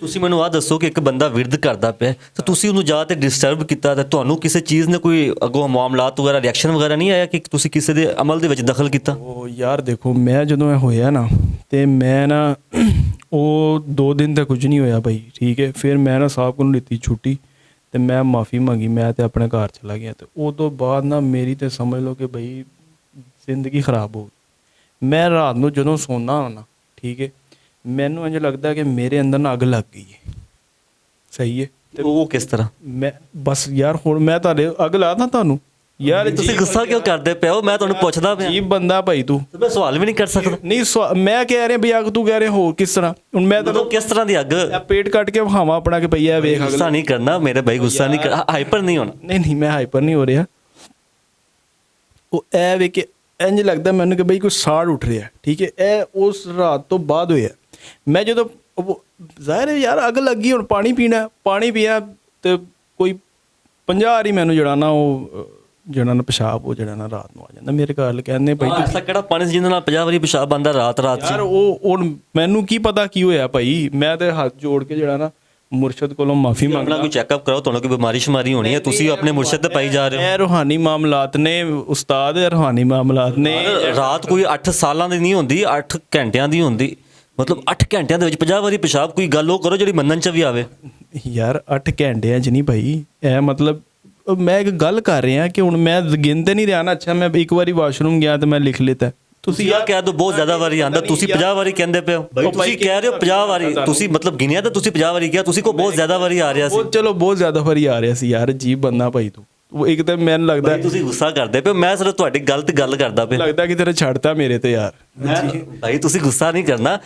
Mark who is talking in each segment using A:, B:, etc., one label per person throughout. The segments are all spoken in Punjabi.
A: ਤੁਸੀਂ ਮੈਨੂੰ ਆਹ ਦੱਸੋ ਕਿ ਇੱਕ ਬੰਦਾ ਵਿਰਧ ਕਰਦਾ ਪਿਆ ਤੇ ਤੁਸੀਂ ਉਹਨੂੰ ਜਾ ਤੇ ਡਿਸਟਰਬ ਕੀਤਾ ਤੇ ਤੁਹਾਨੂੰ ਕਿਸੇ ਚੀਜ਼ ਨੇ ਕੋਈ ਅੱਗੋਂ ਮਾਮਲਾਤ ਵਗੈਰਾ ਰਿਐਕਸ਼ਨ ਵਗੈਰਾ ਨਹੀਂ ਆਇਆ ਕਿ ਤੁਸੀਂ ਕਿਸੇ ਦੇ ਅਮਲ ਦੇ ਵਿੱਚ ਦਖਲ ਕੀਤਾ?
B: ਉਹ ਯਾਰ ਦੇਖੋ, ਮੈਂ ਜਦੋਂ ਇਹ ਹੋਇਆ ਨਾ ਤੇ ਮੈਂ ਨਾ ਉਹ 2 ਦਿਨ ਤਾਂ ਕੁਝ ਨਹੀਂ ਹੋਇਆ ਭਾਈ, ਠੀਕ ਹੈ। ਫਿਰ ਮੈਂ ਨਾ ਸਾਹਿਬ ਕੋਲ ਲਿੱਤੀ ਛੁੱਟੀ ਤੇ ਮੈਂ ਮਾਫੀ ਮੰਗੀ, ਮੈਂ ਤੇ ਆਪਣੇ ਘਰ ਚਲਾ ਗਿਆ। ਤੇ ਉਹ ਤੋਂ ਬਾਅਦ ਨਾ ਮੇਰੀ ਤੇ ਸਮਝ ਲਓ ਕਿ ਭਾਈ ਜ਼ਿੰਦਗੀ ਖਰਾਬ ਹੋ ਗਈ। ਮੈਂ ਰਾਤ ਨੂੰ ਜਦੋਂ ਸੌਂਦਾ ਹਾਂ ਨਾ, ਠੀਕ ਹੈ, ਮੈਨੂੰ ਇੰਝ ਲੱਗਦਾ ਕਿ ਮੇਰੇ ਅੰਦਰ ਨਾ ਅੱਗ ਲੱਗ ਗਈ ਹੈ। ਸਹੀ ਹੈ।
A: ਤੇ ਉਹ ਕਿਸ ਤਰ੍ਹਾਂ?
B: ਮੈਂ ਬਸ ਯਾਰ ਹੁਣ ਮੈਂ ਤੁਹਾਡੇ ਅੱਗ ਲਾਦਾ ਤੁਹਾਨੂੰ ਯਾਰ।
A: ਤੁਸੀਂ ਗੁੱਸਾ ਕਿਉਂ ਕਰਦੇ ਪਏ ਹੋ? ਮੈਂ ਤੁਹਾਨੂੰ ਪੁੱਛਦਾ ਪਿਆ।
B: ਜੀ ਬੰਦਾ ਭਾਈ ਤੂੰ
A: ਤੇ ਮੈਂ ਸਵਾਲ ਵੀ ਨਹੀਂ ਕਰ ਸਕਦਾ।
B: ਨਹੀਂ ਮੈਂ ਕਹਿ ਰਿਹਾ ਵੀ ਅੱਗ, ਤੂੰ ਕਹਿ ਰਿਹਾ ਹੋ ਕਿਸ ਤਰ੍ਹਾਂ? ਹੁਣ ਮੈਂ
A: ਮਤਲਬ ਕਿਸ ਤਰ੍ਹਾਂ ਦੀ ਅੱਗ?
B: ਪੇਟ ਕੱਟ ਕੇ ਵਿਖਾਵਾਂ ਆਪਣਾ ਕਿ ਭਈਆ ਵੇਖ।
A: ਗੁੱਸਾ ਨਹੀਂ ਕਰਨਾ ਮੇਰੇ ਭਾਈ, ਗੁੱਸਾ ਨਹੀਂ ਕਰ, ਹਾਈਪਰ ਨਹੀਂ ਹੋਣਾ।
B: ਨਹੀਂ ਮੈਂ ਹਾਈਪਰ ਨਹੀਂ ਹੋ ਰਿਹਾ। ਉਹ ਇਹ ਵੇ ਕਿ ਇੰਝ ਲੱਗਦਾ ਮੈਨੂੰ ਕਿ ਬਈ ਕੋਈ ਸਾੜ ਉੱਠ ਰਿਹਾ, ਠੀਕ ਹੈ। ਇਹ ਉਸ ਰਾਤ ਤੋਂ ਬਾਅਦ ਹੋਇਆ। ਮੈਂ ਜਦੋਂ ਜ਼ਾਹਿਰ ਹੈ ਯਾਰ ਅੱਗ ਲੱਗੀ, ਹੁਣ ਪਾਣੀ ਪੀਣਾ ਤੇ ਕੋਈ 50 ਵਾਰੀ ਮੈਨੂੰ ਜਿਹੜਾ ਨਾ ਉਹ ਜਿਹੜਾ ਨਾ ਪਿਸ਼ਾਬ ਉਹ ਜਿਹੜਾ ਨਾ ਰਾਤ ਨੂੰ ਆ ਜਾਂਦਾ ਮੇਰੇ ਘਰ। ਕਹਿੰਦੇ ਭਾਈ
A: ਐਸਾ ਕਿਹੜਾ ਪਾਣੀ ਸੀ ਜਿਹਦੇ ਨਾਲ 50 ਵਾਰੀ ਪਿਸ਼ਾਬ ਆਉਂਦਾ ਰਾਤ ਚ?
B: ਯਾਰ ਉਹ ਮੈਨੂੰ ਕੀ ਪਤਾ ਕੀ ਹੋਇਆ ਭਾਈ। ਮੈਂ ਤੇ ਹੱਥ ਜੋੜ ਕੇ ਜਿਹੜਾ ਨਾ ਮੁਰਸ਼ਦ ਕੋਲੋਂ ਮਾਫੀ ਮੰਗਣਾ।
A: ਕੋਈ ਚੈੱਕਅਪ ਕਰਾਓ, ਤੁਹਾਨੂੰ ਕੋਈ ਬਿਮਾਰੀ ਸ਼ਮਾਰੀ ਹੋਣੀ ਹੈ, ਤੁਸੀਂ ਆਪਣੇ ਮੁਰਸ਼ਦ ਤੇ ਪਾਈ ਜਾ ਰਹੇ ਹੋ।
B: ਇਹ ਰੂਹਾਨੀ ਮਾਮਲਾਤ ਨੇ ਉਸਤਾਦ, ਰੂਹਾਨੀ ਮਾਮਲਾਤ ਨੇ।
A: ਰਾਤ ਕੋਈ 8 ਸਾਲਾਂ ਦੀ ਨਹੀਂ ਹੁੰਦੀ, 8 ਘੰਟਿਆਂ ਦੀ ਹੁੰਦੀ। ਮਤਲਬ 8 ਘੰਟਿਆਂ ਦੇ ਵਿੱਚ 50 ਵਾਰੀ ਪਿਸ਼ਾਬ, ਕੋਈ ਗੱਲ ਉਹ ਕਰੋ ਜਿਹੜੀ ਮੰਨਣ ਚ ਵੀ ਆਵੇ।
B: ਯਾਰ 8 ਘੰਟਿਆਂ ਚ ਨਹੀਂ ਭਾਈ, ਇਹ ਮਤਲਬ ਮੈਂ ਇੱਕ ਗੱਲ ਕਰ ਰਿਹਾ ਕਿ ਹੁਣ ਮੈਂ ਗਿਣਤੇ ਨਹੀਂ ਰਿਹਾ ਨਾ। ਅੱਛਾ ਮੈਂ ਇੱਕ ਵਾਰੀ ਵਾਸ਼ਰੂਮ ਗਿਆ ਤੇ ਮੈਂ ਲਿਖ ਲਿੱਤਾ।
A: ਤੁਸੀਂ ਆ ਕਹਿ ਦੋ ਬਹੁਤ ਜ਼ਿਆਦਾ ਵਾਰੀ ਆਂਦਾ, ਤੁਸੀਂ 50 ਵਾਰੀ ਕਹਿੰਦੇ ਪਏ ਹੋ। ਤੁਸੀਂ ਕਹਿ ਰਹੇ ਹੋ 50 ਵਾਰੀ, ਤੁਸੀਂ ਮਤਲਬ ਗਿਣਿਆ ਤਾਂ ਤੁਸੀਂ 50 ਵਾਰੀ ਕਿਹਾ, ਤੁਸੀਂ ਕੋ ਬਹੁਤ ਜ਼ਿਆਦਾ ਵਾਰੀ ਆ ਰਿਹਾ ਸੀ।
B: ਚਲੋ ਬਹੁਤ ਜ਼ਿਆਦਾ ਵਾਰੀ ਆ ਰਿਹਾ ਸੀ ਯਾਰ। ਅਜੀਬ ਬੰਦਾ ਭਾਈ ਤੂੰ। ਉਹ ਇੱਕ ਤਾਂ ਮੈਨੂੰ ਲੱਗਦਾ
A: ਤੁਸੀਂ ਗੁੱਸਾ ਕਰਦੇ ਪਏ, ਮੈਂ ਸਿਰਫ ਤੁਹਾਡੀ ਗਲਤ ਗੱਲ ਕਰਦਾ ਪਿਆ।
B: ਲੱਗਦਾ ਕਿ ਤੇਰਾ ਛੱਡਤਾ ਮੇਰੇ ਤੇ ਯਾਰ।
A: ਭਾਈ ਤੁਸੀਂ ਗੁੱਸਾ ਨਹੀਂ ਕਰਨਾ।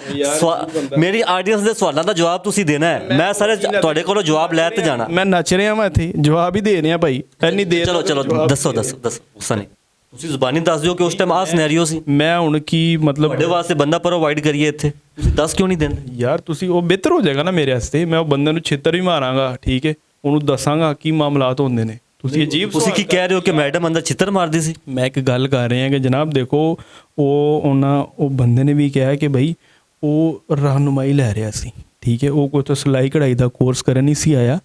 A: ਮੇਰੀ ਆਡੀਅנס ਦੇ ਸਵਾਲਾਂ ਦਾ ਜਵਾਬ ਤੁਸੀਂ ਦੇਣਾ ਹੈ। ਮੈਂ ਸਾਰੇ ਤੁਹਾਡੇ ਕੋਲੋਂ ਜਵਾਬ ਲੈ ਤੇ ਜਾਣਾ।
B: ਮੈਂ ਨੱਚ ਰਿਹਾ ਵਾਂ ਇੱਥੇ, ਜਵਾਬ ਹੀ ਦੇ ਰਿਹਾ ਭਾਈ। ਇੰਨੀ ਦੇਰ
A: ਚਲੋ ਦੱਸੋ ਗੁੱਸਾ ਨਹੀਂ। ਤੁਸੀਂ ਜ਼ੁਬਾਨੀ ਦੱਸ ਦਿਓ ਕਿ ਉਸ ਟਾਈਮ ਆਹ ਸਿਨੈਰੀਓ ਸੀ।
B: ਮੈਂ ਹੁਣ ਕੀ ਮਤਲਬ
A: ਤੁਹਾਡੇ ਵਾਸਤੇ ਬੰਦਾ ਪ੍ਰੋਵਾਈਡ ਕਰੀਏ ਇੱਥੇ, ਤੁਸੀਂ ਦੱਸ ਕਿਉਂ ਨਹੀਂ ਦਿੰਦੇ?
B: ਯਾਰ ਤੁਸੀਂ ਉਹ ਬਿਹਤਰ ਹੋ ਜਾਏਗਾ ਨਾ ਮੇਰੇ ਵਾਸਤੇ। ਮੈਂ ਉਹ ਬੰਦੇ ਨੂੰ ਛਿੱਤਰ ਵੀ ਮਾਰਾਂਗਾ, ਠੀਕ ਹੈ, ਉਹਨੂੰ ਦੱਸਾਂਗਾ ਕੀ ਮਾਮਲਾਤ ਹੁੰਦੇ ਨੇ। ਤੁਸੀਂ ਅਜੀਬ
A: ਤੁਸੀਂ ਕੀ ਕਹਿ ਰਹੇ ਹੋ ਕਿ ਮੈਡਮ ਅੰਦਰ ਛਿੱਤਰ ਮਾਰਦੀ ਸੀ?
B: ਮੈਂ ਇੱਕ ਗੱਲ ਕਰ ਰਿਹਾ ਕਿ ਜਨਾਬ ਦੇਖੋ, ਉਹ ਬੰਦੇ ਨੇ ਵੀ ਕਿਹਾ ਕਿ ਭਾਈ ਉਹ ਰਹਿਨੁਮਾਈ ਲੈ ਰਿਹਾ ਸੀ, ਠੀਕ ਹੈ। ਉਹ ਕੋਈ ਤਾਂ ਸਿਲਾਈ ਕਢਾਈ ਦਾ ਕੋਰਸ ਕਰਨ ਨਹੀਂ ਸੀ ਆਇਆ।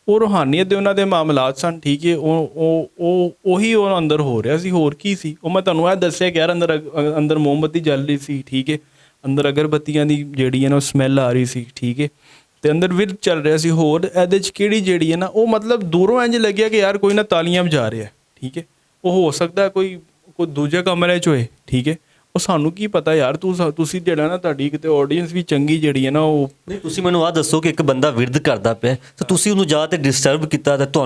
B: ਉਹ ਰੂਹਾਨੀਅਤ ਦੇ ਉਹਨਾਂ ਦੇ ਮਾਮਲਾਤ ਸਨ, ਠੀਕ ਹੈ। ਉਹੀ ਉਹ ਅੰਦਰ ਹੋ ਰਿਹਾ ਸੀ, ਹੋਰ ਕੀ ਸੀ। ਉਹ ਮੈਂ ਤੁਹਾਨੂੰ ਇਹ ਦੱਸਿਆ ਕਿ ਯਾਰ ਅੰਦਰ ਮੋਮਬੱਤੀ ਜਲ ਰਹੀ ਸੀ, ਠੀਕ ਹੈ। ਅੰਦਰ ਅਗਰਬੱਤੀਆਂ ਦੀ ਜਿਹੜੀ ਹੈ ਨਾ ਉਹ ਸਮੈਲ ਆ ਰਹੀ ਸੀ, ਠੀਕ ਹੈ। ਤੇ ਅੰਦਰ ਵਿਰਦ ਚੱਲ ਰਿਹਾ ਸੀ। ਹੋਰ ਇਹਦੇ 'ਚ ਕਿਹੜੀ ਜਿਹੜੀ ਹੈ ਨਾ ਉਹ ਮਤਲਬ ਦੂਰੋਂ ਇੰਝ ਲੱਗਿਆ ਕਿ ਯਾਰ ਕੋਈ ਨਾ ਤਾਲੀਆਂ ਵਜਾ ਰਿਹਾ, ਠੀਕ ਹੈ। ਉਹ ਹੋ ਸਕਦਾ ਕੋਈ ਦੂਜੇ ਕਮਰੇ 'ਚ ਹੋਏ, ਠੀਕ ਹੈ। ਉਹ ਸਾਨੂੰ ਕੀ ਪਤਾ ਯਾਰ। ਤੁਸੀਂ ਜਿਹੜਾ ਨਾ ਤੁਹਾਡੀ ਕਿਤੇ ਆਡੀਅנס ਵੀ ਚੰਗੀ ਜਿਹੜੀ ਹੈ ਨਾ ਉਹ।
A: ਨਹੀਂ ਤੁਸੀਂ ਮੈਨੂੰ ਆਹ ਦੱਸੋ ਕਿ ਇੱਕ ਬੰਦਾ ਵਿਰਦ ਕਰਦਾ ਪਿਆ ਤੇ ਤੁਸੀਂ ਉਹਨੂੰ ਜਾ ਤੇ ਡਿਸਟਰਬ ਕੀਤਾ ਤੇ